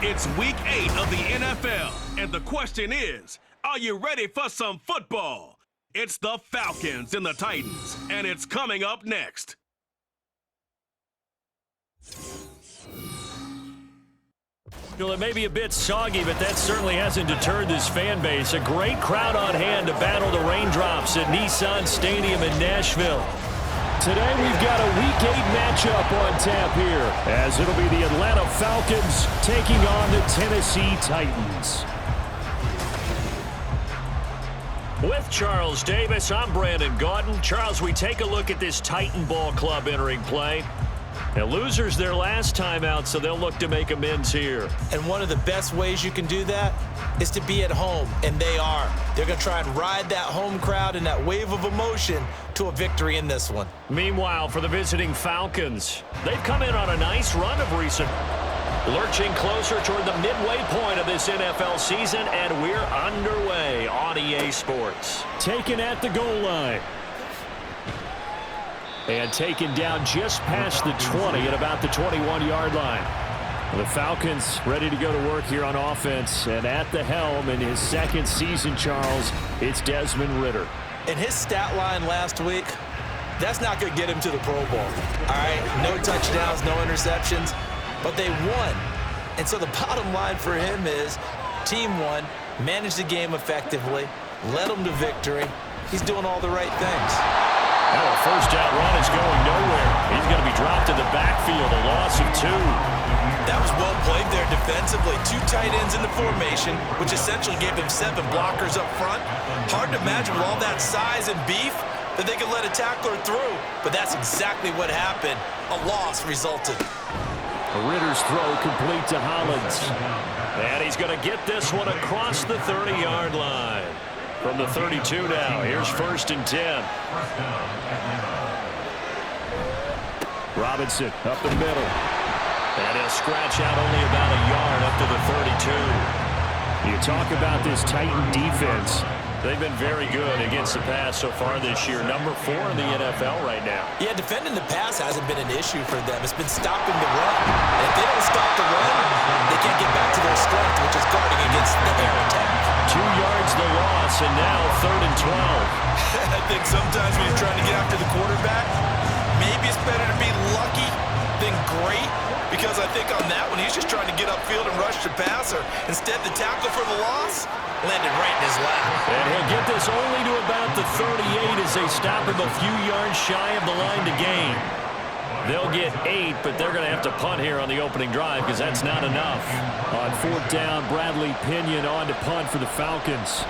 It's week 8 of the NFL, and the question is, are you ready for some football? It's the Falcons and the Titans, and it's coming up next. Well, it may be a bit soggy, but that certainly hasn't deterred this fan base. A great crowd on hand to battle the raindrops at Nissan Stadium in Nashville. Today we've got a Week 8 matchup on tap here, as it'll be the Atlanta Falcons taking on the Tennessee Titans. With Charles Davis, I'm Brandon Gaudin. Charles, we take a look at this Titan Ball Club entering play. Now, losers their last time out, so they'll look to make amends here. And one of the best ways you can do that is to be at home, and they are. They're going to try and ride that home crowd and that wave of emotion to a victory in this one. Meanwhile, for the visiting Falcons, they've come in on a nice run of recent. Lurching closer toward the midway point of this NFL season, and we're underway on EA Sports. Taken at the goal line. And taken down just past the 20 at about the 21-yard line. The Falcons ready to go to work here on offense, and at the helm in his second season, Charles, it's Desmond Ridder. And his stat line last week, that's not going to get him to the Pro Bowl. All right, no touchdowns, no interceptions, but they won. And so the bottom line for him is team won, managed the game effectively, led them to victory. He's doing all the right things. Now a first down run is going nowhere. He's going to be dropped in the backfield, a loss of 2. That was well played there defensively. 2 tight ends in the formation, which essentially gave him 7 blockers up front. Hard to imagine with all that size and beef that they could let a tackler through, but that's exactly what happened. A loss resulted. Ritter's throw complete to Hollins. And he's going to get this one across the 30-yard line. From the 32 now, here's 1st and 10. Robinson up the middle. And he'll scratch out only about a yard up to the 32. You talk about this Titan defense. They've been very good against the pass so far this year. Number 4 in the NFL right now. Yeah, defending the pass hasn't been an issue for them. It's been stopping the run. And if they don't stop the run, they can't get back to their strength, which is guarding against the air attack. 2 yards the loss, and now 3rd and 12. I think sometimes when you're trying to get after the quarterback, maybe it's better to be lucky than great, because I think on that one, he's just trying to get upfield and rush the passer. Instead, the tackle for the loss landed right in his lap. And he'll get this only to about the 38 as they stop him a few yards shy of the line to gain. They'll get 8, but they're going to have to punt here on the opening drive because that's not enough. On 4th down, Bradley Pinion on to punt for the Falcons.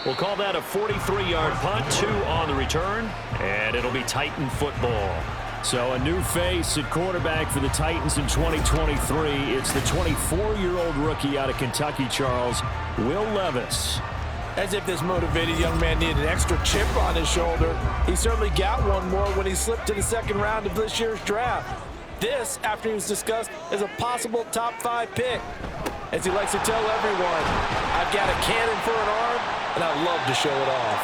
We'll call that a 43-yard punt, 2 on the return, and it'll be Titan football. So a new face at quarterback for the Titans in 2023. It's the 24-year-old rookie out of Kentucky, Charles, Will Levis. As if this motivated young man needed an extra chip on his shoulder. He certainly got one more when he slipped to the 2nd round of this year's draft. This, after he was discussed, as a possible top 5 pick. As he likes to tell everyone, I've got a cannon for an arm, and I love to show it off.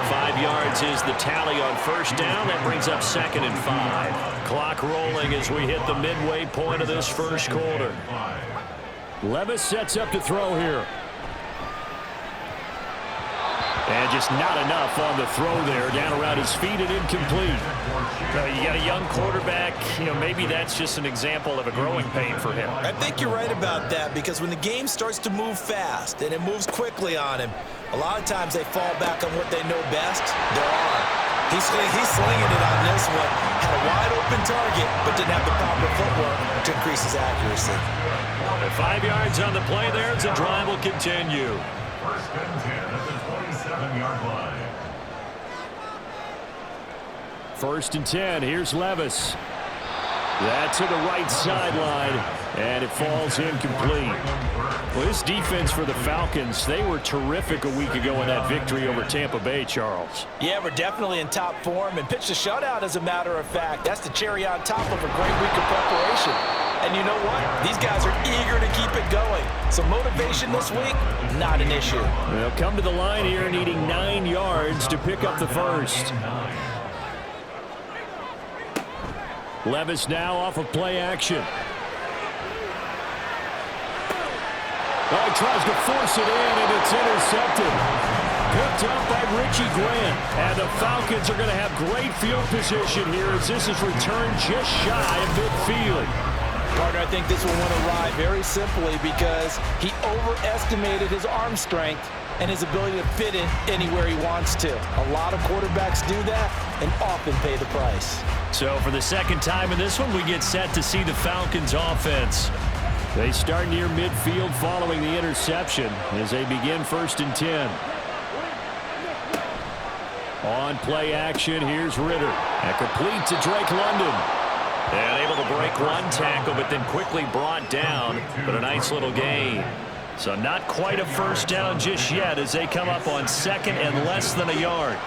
5 yards is the tally on 1st down. That brings up 2nd and 5. Clock rolling as we hit the midway point of this first quarter. Levis sets up to throw here. And just not enough on the throw there. Down around his feet and incomplete. You got a young quarterback. Maybe that's just an example of a growing pain for him. I think you're right about that, because when the game starts to move fast and it moves quickly on him, a lot of times they fall back on what they know best, their arm. He's slinging it on this one. Had a wide open target, but didn't have the proper footwork to increase his accuracy. 5 yards on the play there as the drive will continue. 1st and 10 at the 27-yard line. 1st and 10. Here's Levis. That to the right sideline, and it falls incomplete. Well, this defense for the Falcons, they were terrific a week ago in that victory over Tampa Bay, Charles. Yeah, we're definitely in top form and pitched a shutout, as a matter of fact. That's the cherry on top of a great week of preparation. And you know what? These guys are eager to keep it going. So motivation this week, not an issue. They'll come to the line here needing 9 yards to pick up the first. Levis now off of play action. Oh, he tries to force it in, and it's intercepted. Picked up by Richie Grant. And the Falcons are going to have great field position here as this is returned just shy of midfield. Partner, I think this will win a ride very simply because he overestimated his arm strength and his ability to fit in anywhere he wants to. A lot of quarterbacks do that and often pay the price. So for the second time in this one, we get set to see the Falcons offense. They start near midfield following the interception as they begin 1st and 10. On play action, here's Ritter. And complete to Drake London. And able to break one tackle, but then quickly brought down. But a nice little gain. So not quite a first down just yet as they come up on 2nd and less than a yard.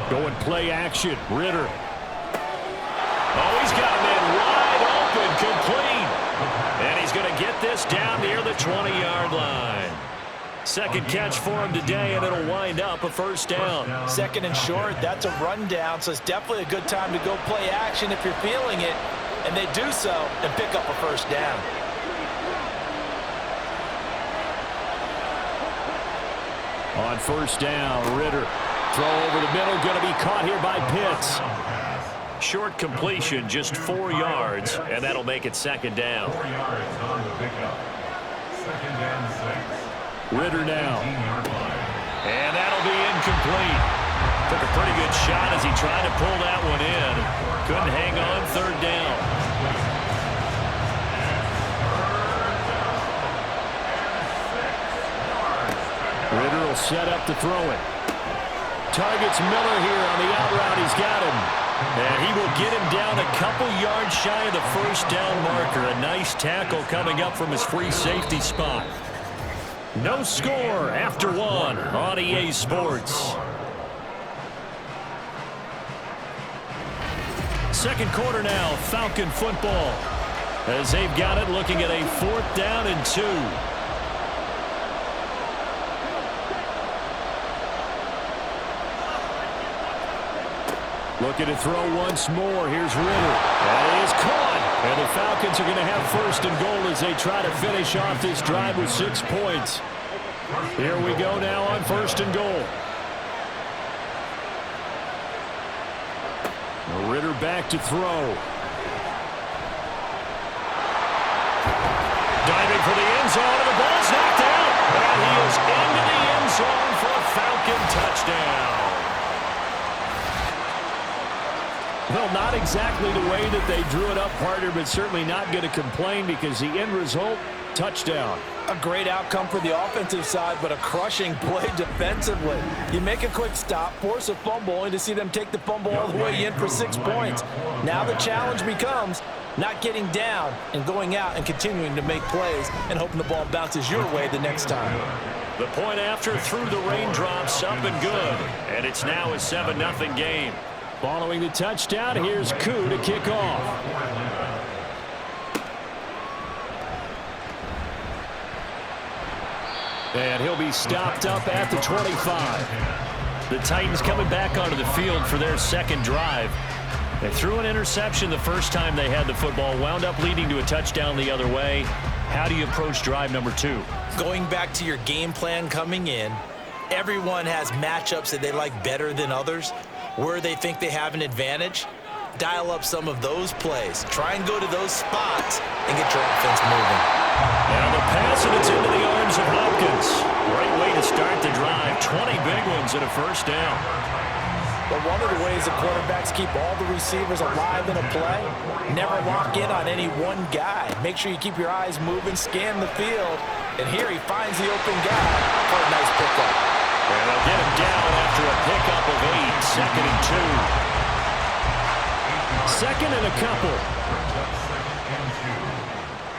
Going play action, Ritter. Oh, he's got him in wide open, complete. And he's going to get this down near the 20-yard line. Second catch for him today, and it'll wind up a first down. 2nd and short, that's a rundown, so it's definitely a good time to go play action if you're feeling it. And they do so and pick up a first down. On first down, Ritter. Throw over the middle, going to be caught here by Pitts. Short completion, just 4 yards, and that'll make it 2nd down. 4 yards on the pickup. 2nd and 6. Ritter now. And that'll be incomplete. Took a pretty good shot as he tried to pull that one in. Couldn't hang on 3rd down. Ritter will set up to throw it. Targets Miller here on the out route. He's got him. And he will get him down a couple yards shy of the first down marker. A nice tackle coming up from his free safety spot. No score after 1 on EA Sports. Second quarter now, Falcon football. As they've got it, looking at a 4th down and 2. Looking to throw once more. Here's Ritter. That is caught. And the Falcons are going to have 1st and goal as they try to finish off this drive with 6 points. Here we go now on 1st and goal. Ritter back to throw. Diving for the end zone, and the ball's knocked out. And he is into the end zone for a Falcon touchdown. Well, not exactly the way that they drew it up, partner, but certainly not going to complain because the end result, touchdown. A great outcome for the offensive side, but a crushing play defensively. You make a quick stop, force a fumble, only to see them take the fumble all the way in for 6 points. Now the challenge becomes not getting down and going out and continuing to make plays and hoping the ball bounces your way the next time. The point after through the raindrops, up and good. And it's now a 7-0 game. Following the touchdown, here's Koo to kick off. And he'll be stopped up at the 25. The Titans coming back onto the field for their 2nd drive. They threw an interception the first time they had the football, wound up leading to a touchdown the other way. How do you approach drive number 2? Going back to your game plan coming in, everyone has matchups that they like better than others. Where they think they have an advantage, dial up some of those plays. Try and go to those spots and get your offense moving. Now the pass, and it's into the arms of Hopkins. Great way to start the drive. 20 big ones and a first down. But one of the ways the quarterbacks keep all the receivers alive in a play, never lock in on any one guy. Make sure you keep your eyes moving, scan the field, and here he finds the open guy for a nice pickup. And they'll get him down after a pickup of 8. 2nd and 2. 2nd and a couple. Second and 2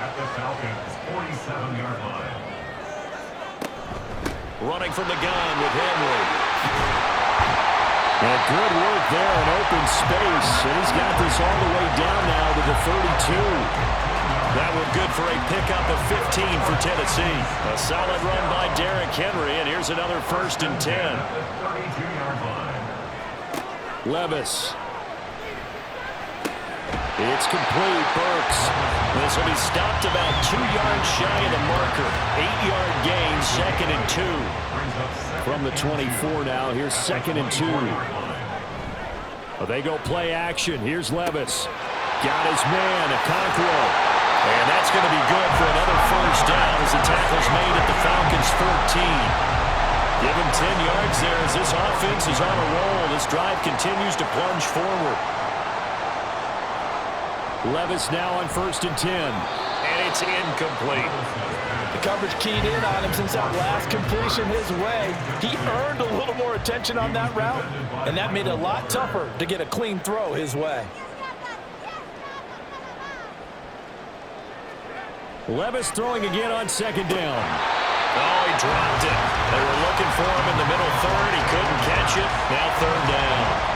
at the Falcons' 47-yard line. Running from the gun with Henry. And good work there in open space. And he's got this all the way down now to the 32. That one good for a pickup of 15 for Tennessee. A solid run by Derrick Henry, and here's another 1st and 10. 32-yard line. Levis. It's complete. Burks. This will be stopped about 2 yards shy of the marker. 8-yard gain, 2nd and 2. From the 24 now, here's 2nd and 2. Well, they go play action. Here's Levis. Got his man, Okonkwo. And that's going to be good for another first down as the tackle's made at the Falcons' 14. Give him 10 yards there as this offense is on a roll. This drive continues to plunge forward. Levis now on 1st and 10. And it's incomplete. The coverage keyed in on him since that last completion his way. He earned a little more attention on that route, and that made it a lot tougher to get a clean throw his way. Levis throwing again on 2nd down. Oh, he dropped it. They were looking for him in the middle third. He couldn't catch it. Now 3rd down.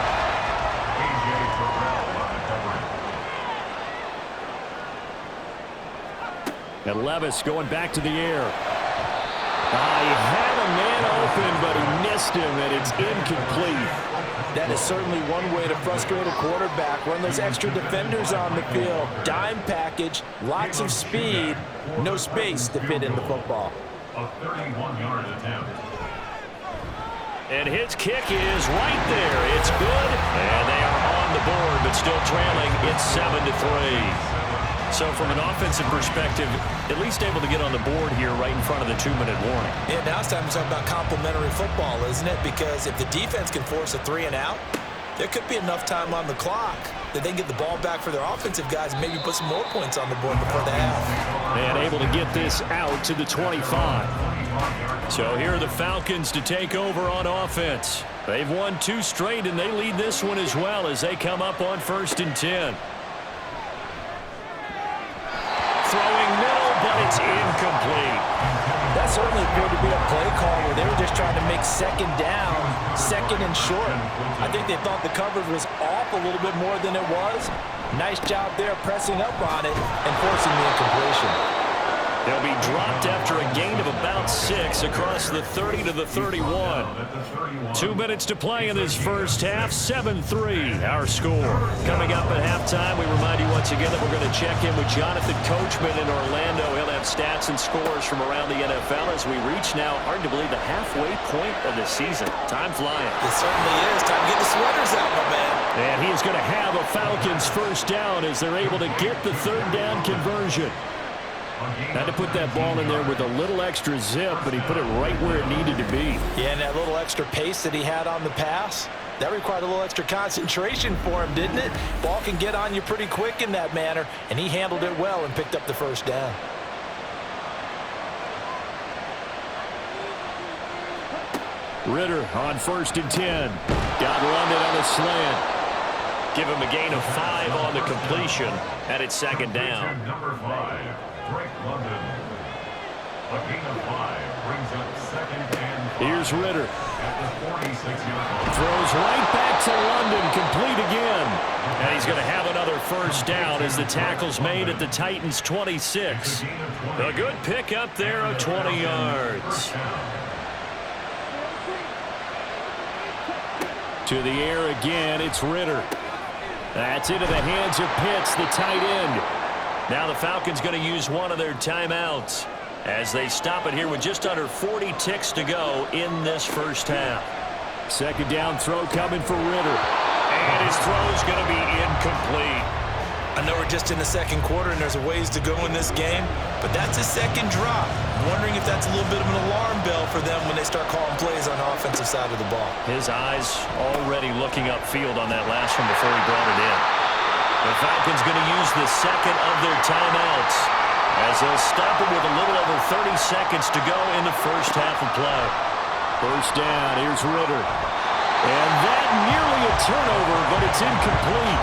And Levis going back to the air. He had a man open, but he missed him, and it's incomplete. That is certainly one way to frustrate a quarterback. Run those extra defenders on the field. Dime package, lots of speed, no space to fit in the football. A 31-yard attempt. And his kick is right there. It's good, and they are on the board, but still trailing. It's 7-3. So from an offensive perspective, at least able to get on the board here right in front of the 2-minute warning. Yeah, now it's time to talk about complementary football, isn't it? Because if the defense can force a 3-and-out, there could be enough time on the clock that they can get the ball back for their offensive guys and maybe put some more points on the board before the half. And able to get this out to the 25. So here are the Falcons to take over on offense. They've won 2 straight, and they lead this one as well as they come up on 1st and 10. Throwing middle, but it's incomplete. That certainly appeared to be a play call where they were just trying to make 2nd down, 2nd and short. I think they thought the coverage was off a little bit more than it was. Nice job there pressing up on it and forcing the incompletion. They'll be dropped after a gain of about 6 across the 30 to the 31. 2 minutes to play in this first half. 7-3 our score. Coming up at halftime, we remind you once again that we're going to check in with Jonathan Coachman in Orlando. He'll have stats and scores from around the NFL as we reach now, hard to believe, the halfway point of the season. Time flying. It certainly is. Time to get the sweaters out, my man. And he is going to have a Falcons first down as they're able to get the 3rd down conversion. Had to put that ball in there with a little extra zip, but he put it right where it needed to be. Yeah, and that little extra pace that he had on the pass, that required a little extra concentration for him, didn't it? Ball can get on you pretty quick in that manner, and he handled it well and picked up the first down. Ritter on 1st and 10. Got London on the slant. Give him a gain of 5 on the completion, and it's 2nd down. Number 5, Drake London. A gain of 5 brings up 2nd and 5. Here's Ritter. At the 46-yard line. Throws right back to London, complete again. And he's going to have another first down as the tackle's made at the Titans' 26. A good pick up there of 20 yards. To the air again, it's Ritter. That's into the hands of Pitts, the tight end. Now the Falcons going to use one of their timeouts as they stop it here with just under 40 ticks to go in this first half. 2nd down throw coming for Ritter. And his throw's going to be incomplete. I know we're just in the 2nd quarter and there's a ways to go in this game, but that's a 2nd drop. I'm wondering if that's a little bit of an alarm bell for them when they start calling plays on the offensive side of the ball. His eyes already looking upfield on that last one before he brought it in. The Falcons going to use the 2nd of their timeouts as they'll stop it with a little over 30 seconds to go in the first half of play. First down, here's Ritter. And that nearly a turnover, but it's incomplete.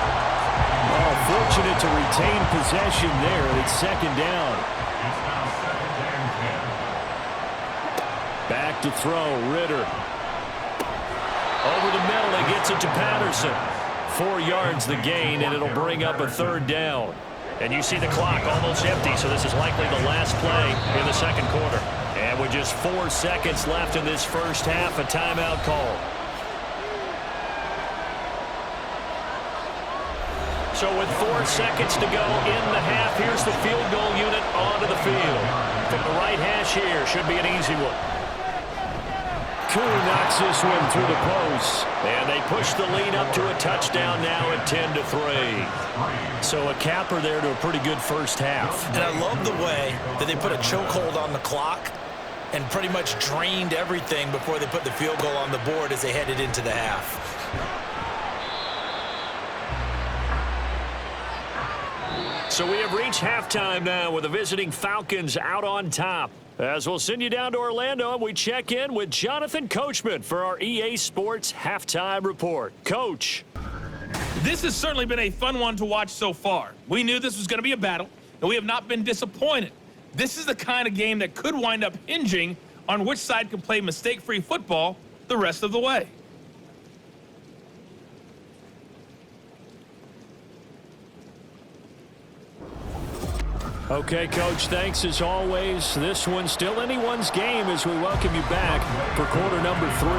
Oh, fortunate to retain possession there. It's 2nd down. It's now 2nd and 10. Back to throw, Ritter. Over the middle, he gets it to Patterson. 4 yards the gain, and it'll bring up a 3rd down. And you see the clock almost empty, so this is likely the last play in the 2nd quarter. And with just 4 seconds left in this first half, a timeout call. So with 4 seconds to go in the half, here's the field goal unit onto the field. From the right hash here, should be an easy one. Koo knocks this one through the post. And they push the lead up to a touchdown now at 10-3. So a capper there to a pretty good first half. And I love the way that they put a chokehold on the clock and pretty much drained everything before they put the field goal on the board as they headed into the half. So we have reached halftime now with the visiting Falcons out on top. As we'll send you down to Orlando, and we check in with Jonathan Coachman for our EA Sports Halftime Report. Coach. This has certainly been a fun one to watch so far. We knew this was going to be a battle, and we have not been disappointed. This is the kind of game that could wind up hinging on which side can play mistake-free football the rest of the way. Okay, Coach, thanks as always. This one's still anyone's game as we welcome you back for quarter number 3.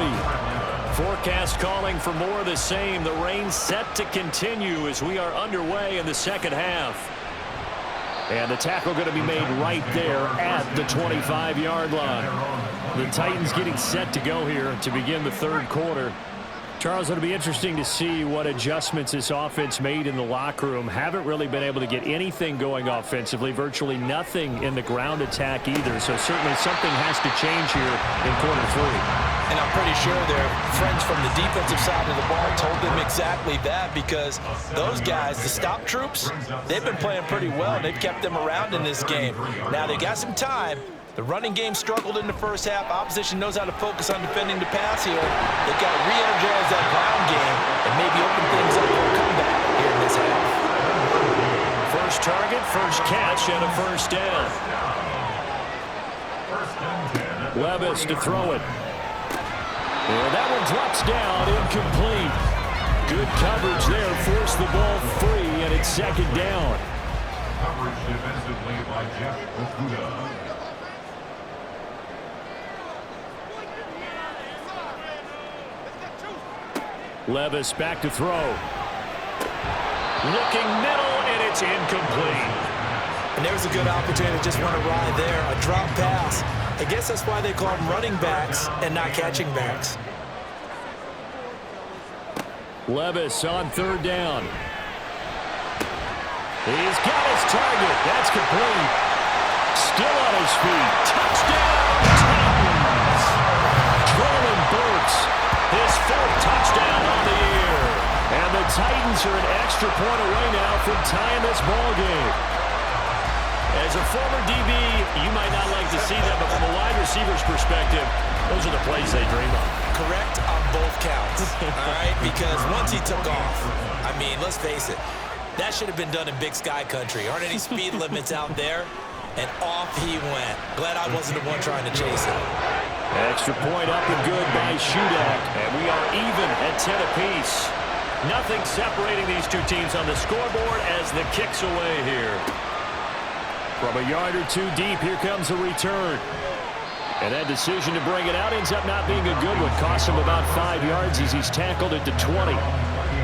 Forecast calling for more of the same. The rain set to continue as we are underway in the second half. And the tackle going to be made right there at the 25-yard line. The Titans getting set to go here to begin the third quarter. Charles, it'll be interesting to see what adjustments this offense made in the locker room. Haven't really been able to get anything going offensively, virtually nothing in the ground attack either. So certainly something has to change here in quarter 3. And I'm pretty sure their friends from the defensive side of the ball told them exactly that, because those guys, the stop troops, they've been playing pretty well. They've kept them around in this game. Now they got some time. The running game struggled in the first half. Opposition knows how to focus on defending the pass here. They've got to re-energize that ground game and maybe open things up for a comeback here in this half. First target, first catch, and a first down. Levis to throw it. And that one drops down, incomplete. Good coverage there, forced the ball free, and it's second down. Coverage defensively by Jeff Okudah. Levis back to throw. Looking middle, and it's incomplete. And there's a good opportunity to just run a ride there, a drop pass. I guess that's why they call them running backs and not catching backs. Levis on third down. He's got his target. That's complete. Still on his feet. Touchdown, Titans! Traylon Burks, his 4th touchdown on the year. And the Titans are an extra point away now from tying this ball game. As a former DB, you might not like to see that, but from a wide receiver's perspective, those are the plays they dream of. Correct on both counts, all right? Because once he took off, I mean, let's face it, that should have been done in Big Sky country. Aren't any speed limits out there? And off he went. Glad I wasn't the one trying to chase it. Extra point up and good by Shudak. And we are even at 10 apiece. Nothing separating these two teams on the scoreboard as the kick's away here. From a yard or two deep, here comes a return. And that decision to bring it out ends up not being a good one. Costs him about 5 yards as he's tackled at the 20.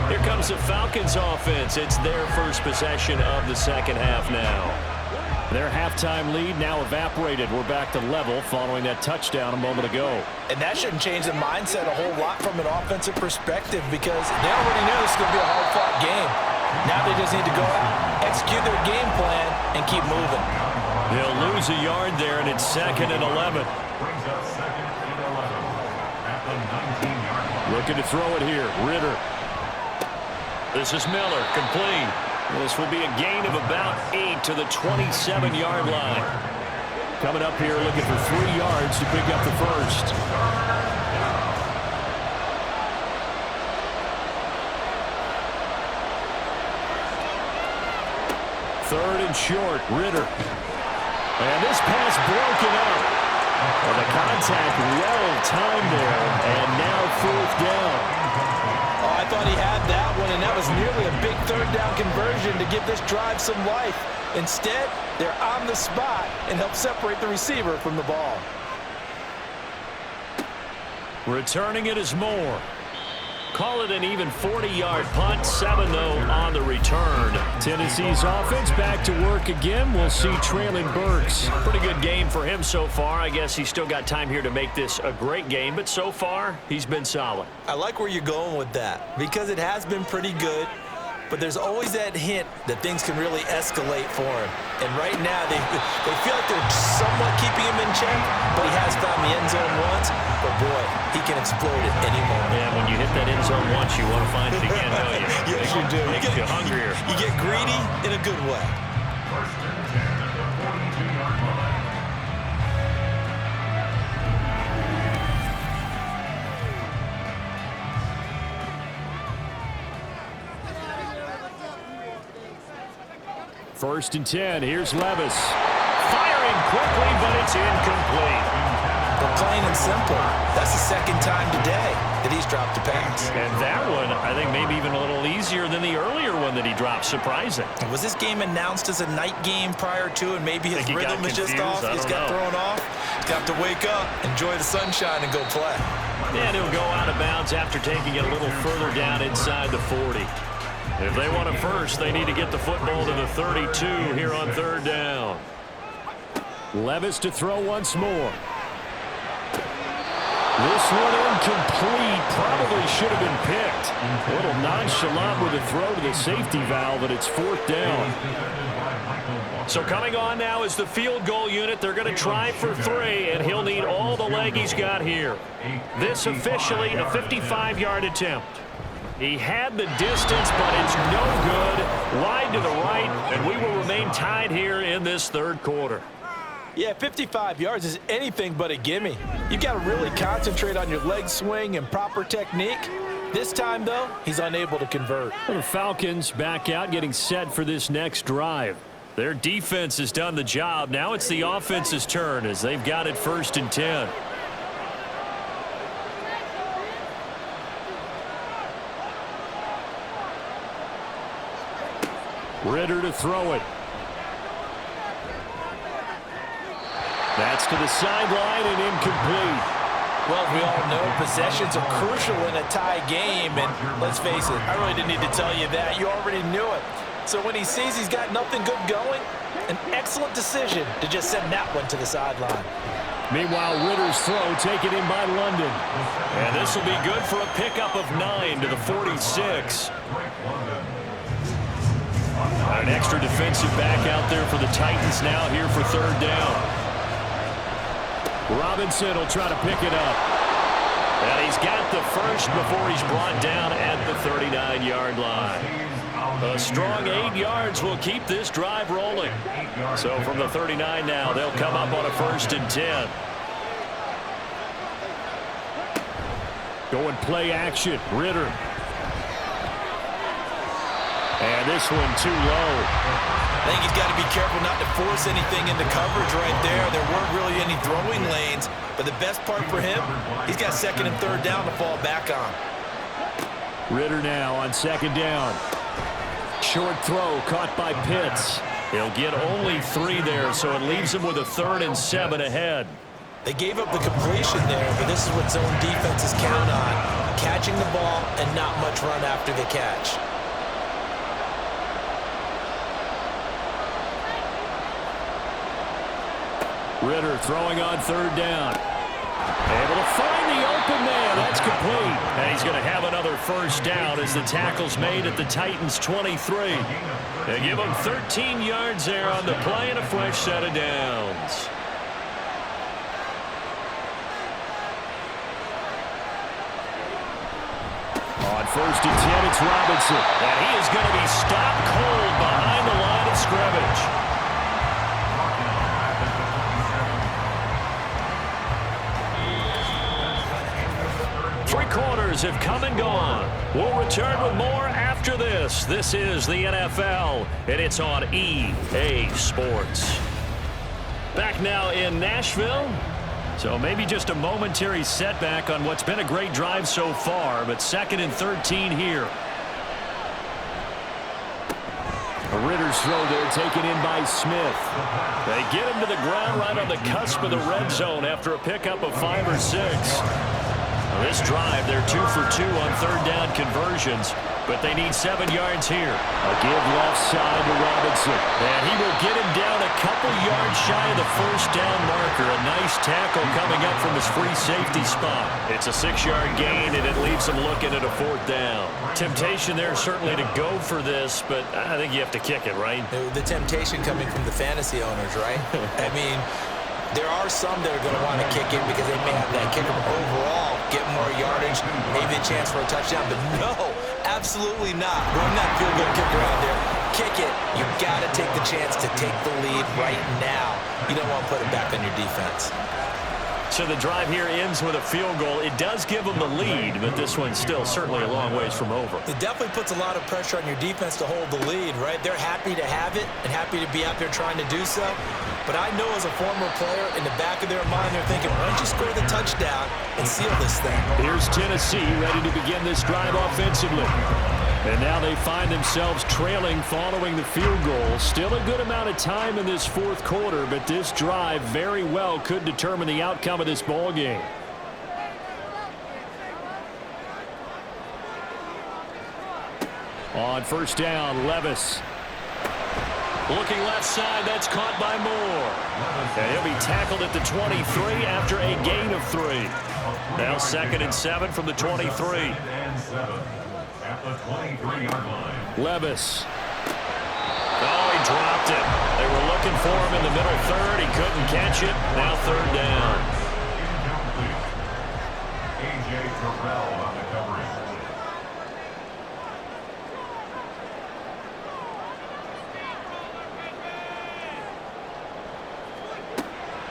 Here comes the Falcons offense. It's their first possession of the second half now. Their halftime lead now evaporated. We're back to level following that touchdown a moment ago. And that shouldn't change the mindset a whole lot from an offensive perspective, because they already knew this was going to be a hard-fought game. Now they just need to go out, execute their game plan, and keep moving. They'll lose a yard there, and it's 2nd and 11. Brings up 2nd and 11 at the 19-yard line. Looking to throw it here. Ritter. This is Miller, complete. This will be a gain of about 8 to the 27-yard line. Coming up here looking for 3 yards to pick up the first. Third and short, Ritter. And this pass broken up. Well, the contact well-timed there, and now 4th down. Oh, I thought he had that one, and that was nearly a big 3rd down conversion to give this drive some life. Instead, they're on the spot and help separate the receiver from the ball. Returning it is Moore. call it an even 40-yard punt. 7, though, on the return. Tennessee's offense back to work again. We'll see Traylon Burks. Pretty good game for him so far. I guess he's still got time here to make this a great game, but so far, he's been solid. I like where you're going with that because it has been pretty good. But there's always that hint that things can really escalate for him. And right now, they feel like they're somewhat keeping him in check, but he has found the end zone once. But, boy, he can explode at any moment. Yeah, when you hit that end zone once, you want to find it again, don't you? Yes, you do. Makes you hungrier. You get greedy in a good way. First and 10 at the 42-yard line. First and 10. Here's Levis. Firing quickly, but it's incomplete. But plain and simple, that's the second time today that he's dropped a pass. And that one, I think, maybe even a little easier than the earlier one that he dropped. Surprising. Was this game announced as a night game prior to, and maybe his rhythm is just off? He's got thrown off. He's got to wake up, enjoy the sunshine, and go play. And he'll go out of bounds after taking it a little further down inside the 40. If they want it first, they need to get the football to the 32 here on third down. Levis to throw once more. This one incomplete. Probably should have been picked. A little nonchalant with a throw to the safety valve, and it's fourth down. So coming on now is the field goal unit. They're going to try for 3, and he'll need all the leg he's got here. This officially a 55-yard attempt. He had the distance, but it's no good. Wide to the right, and we will remain tied here in this third quarter. Yeah, 55 yards is anything but a gimme. You've got to really concentrate on your leg swing and proper technique. This time, though, he's unable to convert. The Falcons back out, getting set for this next drive. Their defense has done the job. Now it's the offense's turn as they've got it first and 10. Ridder to throw it. That's to the sideline and incomplete. Well, we all know possessions are crucial in a tie game, and let's face it, I really didn't need to tell you that. You already knew it. So when he sees he's got nothing good going, an excellent decision to just send that one to the sideline. Meanwhile, Ridder's throw taken in by London. And this will be good for a pickup of 9 to the 46. An extra defensive back out there for the Titans now here for third down. Robinson will try to pick it up. And he's got the first before he's brought down at the 39-yard line. A strong 8 yards will keep this drive rolling. So from the 39 now, they'll come up on a first and 10. Going play action, Ridder. And this one too low. I think he's got to be careful not to force anything into coverage right there. There weren't really any throwing lanes, but the best part for him, he's got second and third down to fall back on. Ridder now on second down. Short throw caught by Pitts. He'll get only 3 there, so it leaves him with a 3rd and 7 ahead. They gave up the completion there, but this is what zone defenses count on. Catching the ball and not much run after the catch. Ridder throwing on third down. Able to find the open man. That's complete. And he's going to have another first down as the tackle's made at the Titans' 23. They give him 13 yards there on the play and a fresh set of downs. On first and 10, it's Robinson. And he is going to be stopped cold behind the line of scrimmage. Three quarters have come and gone. We'll return with more after this. This is the NFL, and it's on EA Sports. Back now in Nashville. So maybe just a momentary setback on what's been a great drive so far, but 2nd and 13 here. A Ridder's throw there taken in by Smith. They get him to the ground right on the cusp of the red zone after a pickup of 5 or 6. Well, this drive, they're 2 for 2 on third down conversions, but they need 7 yards here. A give left side to Robinson. And he will get him down a couple yards shy of the first down marker. A nice tackle coming up from his free safety spot. It's a 6-yard gain, and it leaves him looking at a 4th down. Temptation there certainly to go for this, but I think you have to kick it, right? The temptation coming from the fantasy owners, right? I mean, there are some that are going to want to kick it because they may have that kicker overall, get more yardage, maybe a chance for a touchdown. But no, absolutely not. Run that field goal kicker out there. Kick it. You got to take the chance to take the lead right now. You don't want to put it back on your defense. So the drive here ends with a field goal. It does give them the lead, but this one's still certainly a long ways from over. It definitely puts a lot of pressure on your defense to hold the lead, right? They're happy to have it and happy to be out there trying to do so. But I know as a former player, in the back of their mind, they're thinking, why don't you score the touchdown and seal this thing? Here's Tennessee ready to begin this drive offensively. And now they find themselves trailing following the field goal. Still a good amount of time in this 4th quarter, but this drive very well could determine the outcome of this ball game. On first down, Levis. Looking left side, that's caught by Moore. And he'll be tackled at the 23 after a gain of 3. Now 2nd and 7 from the 23. At the 23-yard line. Levis. Oh, he dropped it. They were looking for him in the middle third. He couldn't catch it. Now 3rd down. Incomplete. A.J. Terrell on the coverage.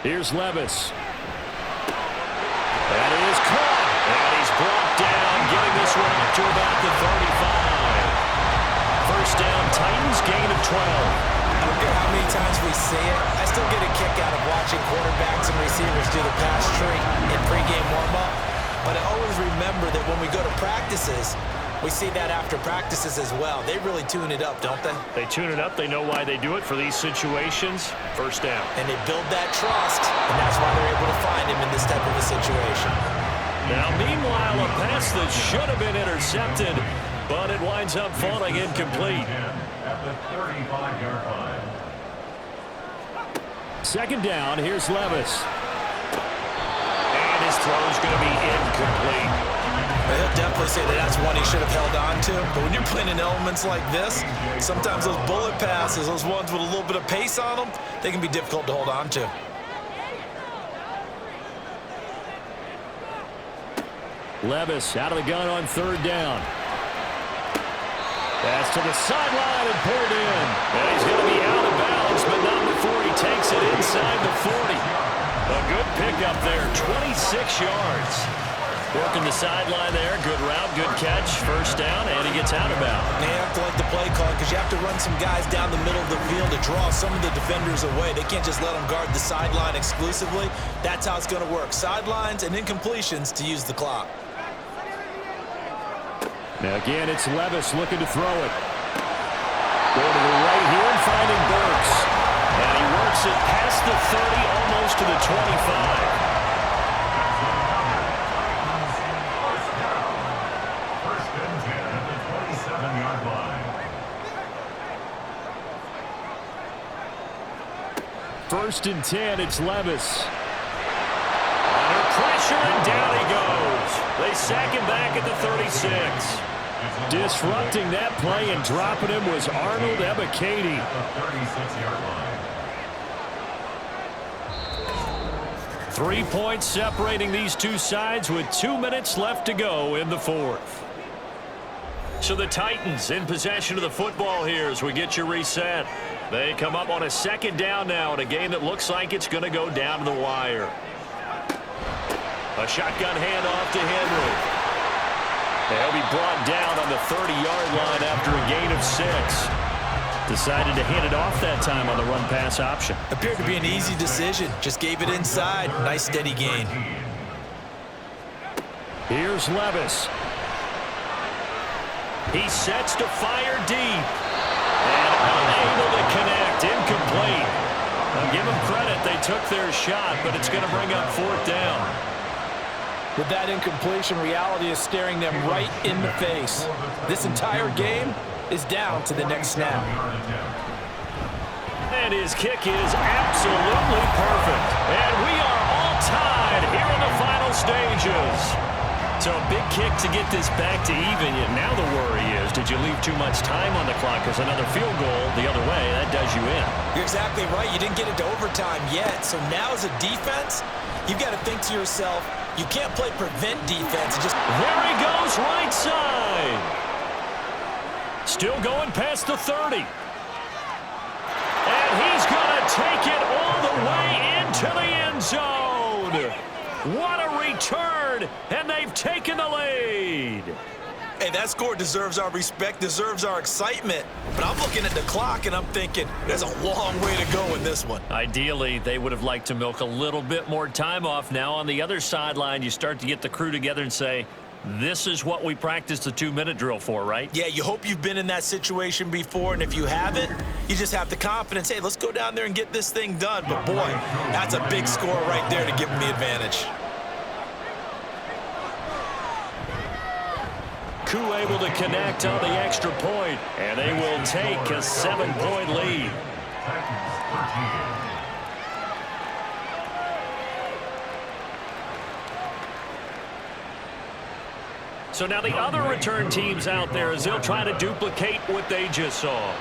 Here's Levis. That is caught. And he's brought down, getting this one up to about the 35. First down, Titans, gain of 12. I don't care how many times we see it. I still get a kick out of watching quarterbacks and receivers do the pass tree in pregame warm-up. But I always remember that when we go to practices, we see that after practices as well. They really tune it up, don't they? They tune it up. They know why they do it for these situations. First down. And they build that trust, and that's why they're able to find him in this type of a situation. Now, meanwhile, a pass that should have been intercepted, but it winds up falling incomplete. At the 35-yard line. 2nd down, here's Levis. And his throw's going to be incomplete. He'll definitely say that that's one he should have held on to. But when you're playing in elements like this, sometimes those bullet passes, those ones with a little bit of pace on them, they can be difficult to hold on to. Levis out of the gun on 3rd down. Pass to the sideline and pulled in. And he's going to be out of bounds, but not before he takes it inside the 40. A good pickup there, 26 yards. Working the sideline there, good route, good catch, first down, and he gets out of bounds. They have to like the play call because you have to run some guys down the middle of the field to draw some of the defenders away. They can't just let them guard the sideline exclusively. That's how it's going to work. Sidelines and incompletions to use the clock. Now again, it's Levis looking to throw it. Going to the right here and finding Burks. And he works it past the 30, almost to the 25. First and 10, it's Levis. Under pressure, and down he goes. They sack him back at the 36. Disrupting that play and dropping him was Arnold Ebiketie. 3 points separating these two sides with 2 minutes left to go in the 4th. So the Titans in possession of the football here as we get you reset. They come up on a 2nd down now in a game that looks like it's going to go down to the wire. A shotgun handoff to Henry. They'll be brought down on the 30-yard line after a gain of 6. Decided to hand it off that time on the run-pass option. Appeared to be an easy decision. Just gave it inside. Nice steady gain. Here's Levis. He sets to fire deep. And unable to connect. Incomplete. I'll give them credit. They took their shot, but it's going to bring up 4th down. With that incompletion, reality is staring them right in the face. This entire game is down to the next snap. And his kick is absolutely perfect. And we are all tied here in the final stages. So a big kick to get this back to even. And now the worry is, did you leave too much time on the clock? Because another field goal the other way, that does you in. You're exactly right. You didn't get into overtime yet. So now as a defense, you've got to think to yourself, you can't play prevent defense. There he goes, right side. Still going past the 30. And he's going to take it all the way into the end zone. What a return, and they've taken the lead. Hey, that score deserves our respect, deserves our excitement. But I'm looking at the clock, and I'm thinking there's a long way to go in this one. Ideally, they would have liked to milk a little bit more time off. Now on the other sideline, you start to get the crew together and say, this is what we practiced the 2-minute drill for, right? Yeah, you hope you've been in that situation before, and if you haven't, you just have the confidence, hey, let's go down there and get this thing done. But, boy, that's a big score right there to give them the advantage. Koo able to connect on the extra point, and they will take a 7-point lead. So now the other return teams out there as they'll try to duplicate what they just saw.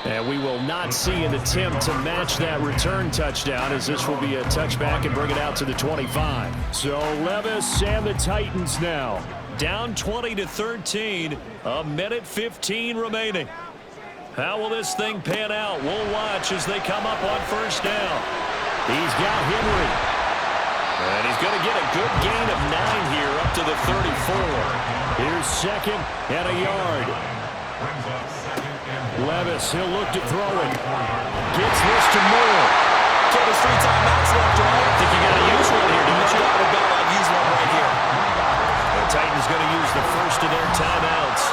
And we will not see an attempt to match that return touchdown, as this will be a touchback and bring it out to the 25. So Levis and the Titans now down 20-13, a minute 15 remaining. How will this thing pan out? We'll watch as they come up on first down. He's got Henry. And he's going to get a good gain of 9 here up to the 34. Here's second and a yard. Levis, he'll look to throw it. Gets this to Moore. Okay, there's 3 timeouts left, right? I think you got to use one here, don't you? I'd use one right here. The Titans going to use the first of their timeouts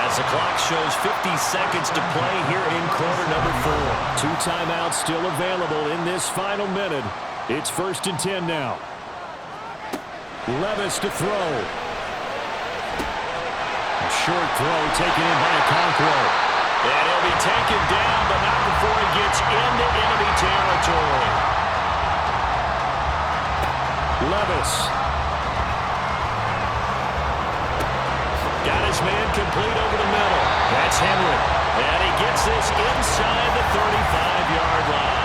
as the clock shows 50 seconds to play here in quarter number 4. 2 timeouts still available in this final minute. It's 1st and 10 now. Levis to throw. A short throw taken in by Okonkwo. And he'll be taken down, but not before he gets into enemy territory. Levis. Got his man complete over the middle. That's Henry. And he gets this inside the 35-yard line.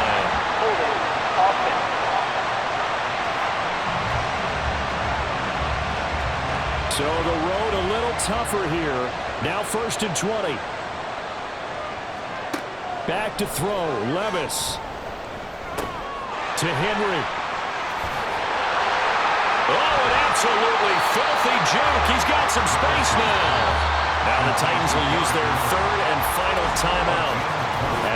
So the road a little tougher here. Now 1st and 20. Back to throw. Levis. To Henry. Oh, an absolutely filthy juke. He's got some space now. Now the Titans will use their 3rd and final timeout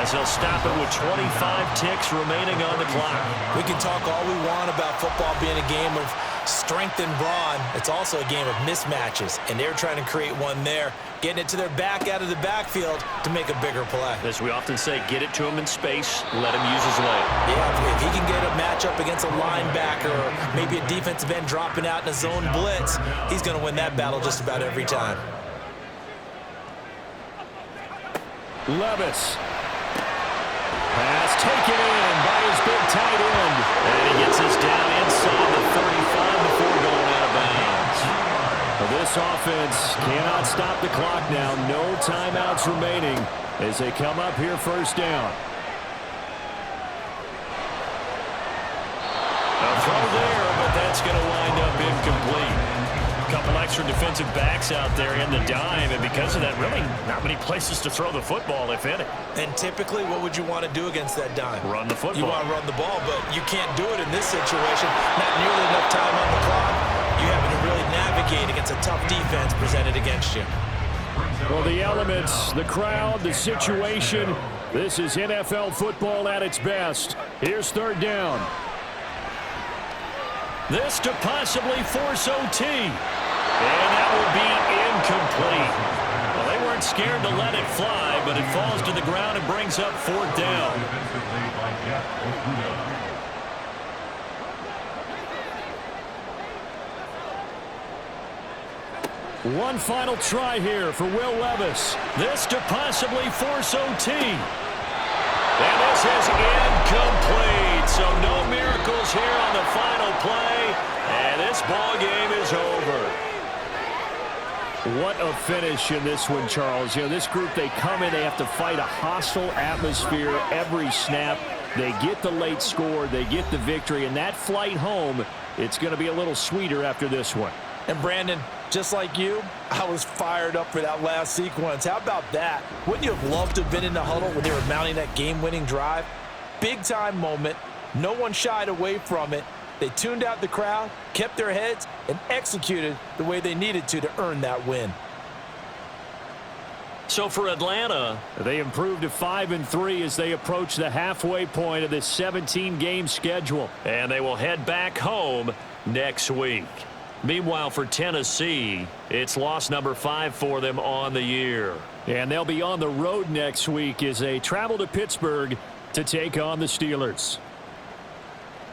as they'll stop it with 25 ticks remaining on the clock. We can talk all we want about football being a game of strength and brawn. It's also a game of mismatches, and they're trying to create one there, getting it to their back out of the backfield to make a bigger play. As we often say, get it to him in space, let him use his leg. Yeah, if he can get a matchup against a linebacker or maybe a defensive end dropping out in a zone blitz, he's going to win that battle just about every time. Levis. Pass taken in by his big tight end. And he gets us down inside the 35 before going out of bounds. Well, this offense cannot stop the clock now. No timeouts remaining as they come up here 1st down. A throw there, but that's going to wind up incomplete. A couple extra defensive backs out there in the dime, and because of that, really not many places to throw the football, if any. And typically, what would you want to do against that dime? Run the football. You want to run the ball, but you can't do it in this situation. Not nearly enough time on the clock. You having to really navigate against a tough defense presented against you. Well, the elements, the crowd, the situation, this is NFL football at its best. Here's 3rd down. This to possibly force OT. And that will be incomplete. Well, they weren't scared to let it fly, but it falls to the ground and brings up 4th down. One final try here for Will Levis. This to possibly force OT. And this is incomplete. So no miracles here on the final play. And this ball game is over. What a finish in this one, Charles. You know, this group, they come in, they have to fight a hostile atmosphere every snap. They get the late score, they get the victory, and that flight home, it's going to be a little sweeter after this one. And Brandon, just like you, I was fired up for that last sequence. How about that? Wouldn't you have loved to have been in the huddle when they were mounting that game-winning drive? Big-time moment. No one shied away from it. They tuned out the crowd, kept their heads, and executed the way they needed to earn that win. So for Atlanta, they improved to 5-3 as they approach the halfway point of this 17-game schedule. And they will head back home next week. Meanwhile, for Tennessee, it's loss number 5 for them on the year. And they'll be on the road next week as they travel to Pittsburgh to take on the Steelers.